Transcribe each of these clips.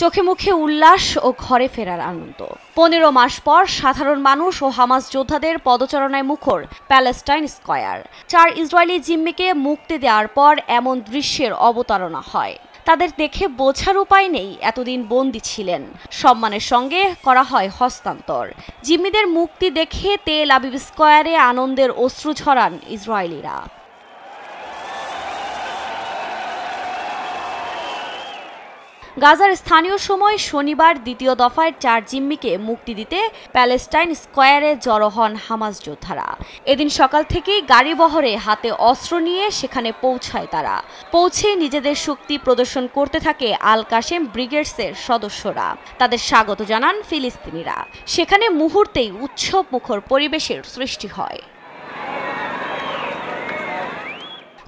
চোখে মুখে উল্লাস ও ঘরে ফেরার আনন্দ। 15 মাস পর সাধারণ মানুষ ও হামাস যোদ্ধাদের পদচারণায় মুখর প্যালেস্টাইন স্কয়ার। 4 ইসরায়েলি জিম্মিকে মুক্তি দেওয়ার পর এমন দৃশ্যের অবতারণা হয়। তাদের দেখে বোঝার উপায় নেই এতদিন বন্দী ছিলেন। সম্মানের সঙ্গে করা হয় হস্তান্তর। জিম্মিদের মুক্তি দেখে তেল আবিব স্কয়ারে আনন্দের অশ্রু ঝরান ইসরায়েলিরা। গাজার স্থানীয় সময় শনিবার দ্বিতীয় দফায় 4 জিম্মিকে মুক্তি দিতে প্যালেস্টাইন স্কয়ারে জড়ো হন হামাস যোদ্ধারা। এদিন সকাল থেকেই গাড়ি বহরে হাতে অস্ত্র নিয়ে সেখানে পৌঁছায় তারা। পৌঁছে নিজেদের শক্তি প্রদর্শন করতে থাকে আল কাশেম ব্রিগেডসের সদস্যরা। তাদের স্বাগত জানান ফিলিস্তিনিরা। সেখানে মুহূর্তেই উৎসব মুখর পরিবেশের সৃষ্টি হয়।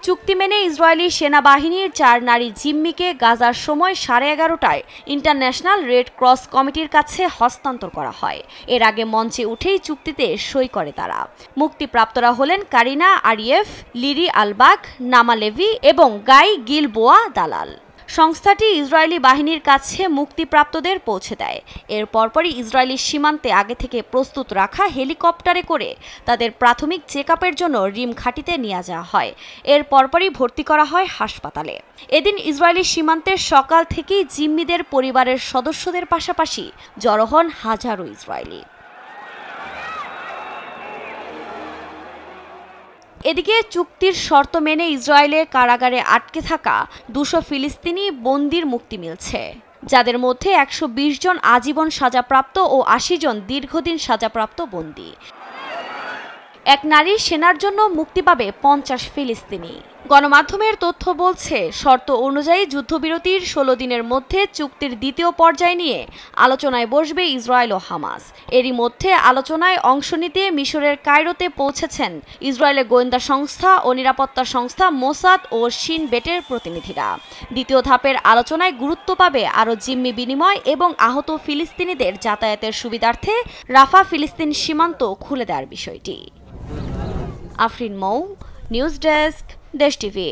চুক্তি মেনে ইসরায়েলি সেনাবাহিনীর 4 নারী জিম্মিকে গাজার সময় 11:30টায় ইন্টারন্যাশনাল রেড ক্রস কমিটির কাছে হস্তান্তর করা হয়। এর আগে মঞ্চে উঠেই চুক্তিতে সই করে তারা। মুক্তিপ্রাপ্তরা হলেন কারিনা আরিয়েফ, লিরি আলবাক, নামা লেভি এবং গাই গিলবোয়া দালাল। সংস্থাটি ইসরায়েলি বাহিনীর কাছে মুক্তিপ্রাপ্তদের পৌঁছে দেয়। এর পরপরই ইসরায়েলি সীমান্তে আগে থেকে প্রস্তুত রাখা হেলিকপ্টারে করে তাদের প্রাথমিক চেকআপের জন্য রিম ঘাঁটিতে নিয়ে যাওয়া হয়। এর পরপরই ভর্তি করা হয় হাসপাতালে। এদিন ইসরায়েলি সীমান্তের সকাল থেকেই জিম্মিদের পরিবারের সদস্যদের পাশাপাশি জড়ো হন হাজারো ইসরায়েলি। এদিকে চুক্তির শর্ত মেনে ইসরায়েলের কারাগারে আটকে থাকা 200 ফিলিস্তিনি বন্দির মুক্তি মিলছে, যাদের মধ্যে 120 জন আজীবন সাজাপ্রাপ্ত ও 80 জন দীর্ঘদিন সাজাপ্রাপ্ত বন্দী। এক নারী সেনার জন্য মুক্তি পাবে 50 ফিলিস্তিনি। গণমাধ্যমের তথ্য বলছে, শর্ত অনুযায়ী যুদ্ধবিরতির 16 দিনের মধ্যে চুক্তির দ্বিতীয় পর্যায় নিয়ে আলোচনায় বসবে ইসরায়েল ও হামাস। এরই মধ্যে আলোচনায় অংশ নিতে মিশরের কায়রোতে পৌঁছেছেন ইসরায়েলের গোয়েন্দা সংস্থা ও নিরাপত্তা সংস্থা মোসাদ ও শিন বেটের প্রতিনিধিরা। দ্বিতীয় ধাপের আলোচনায় গুরুত্ব পাবে আরও জিম্মি বিনিময় এবং আহত ফিলিস্তিনিদের যাতায়াতের সুবিধার্থে রাফা ফিলিস্তিন সীমান্ত খুলে দেওয়ার বিষয়টি। আফরিন মৌ, নিউজ ডেস্ক, দেশ টিভি।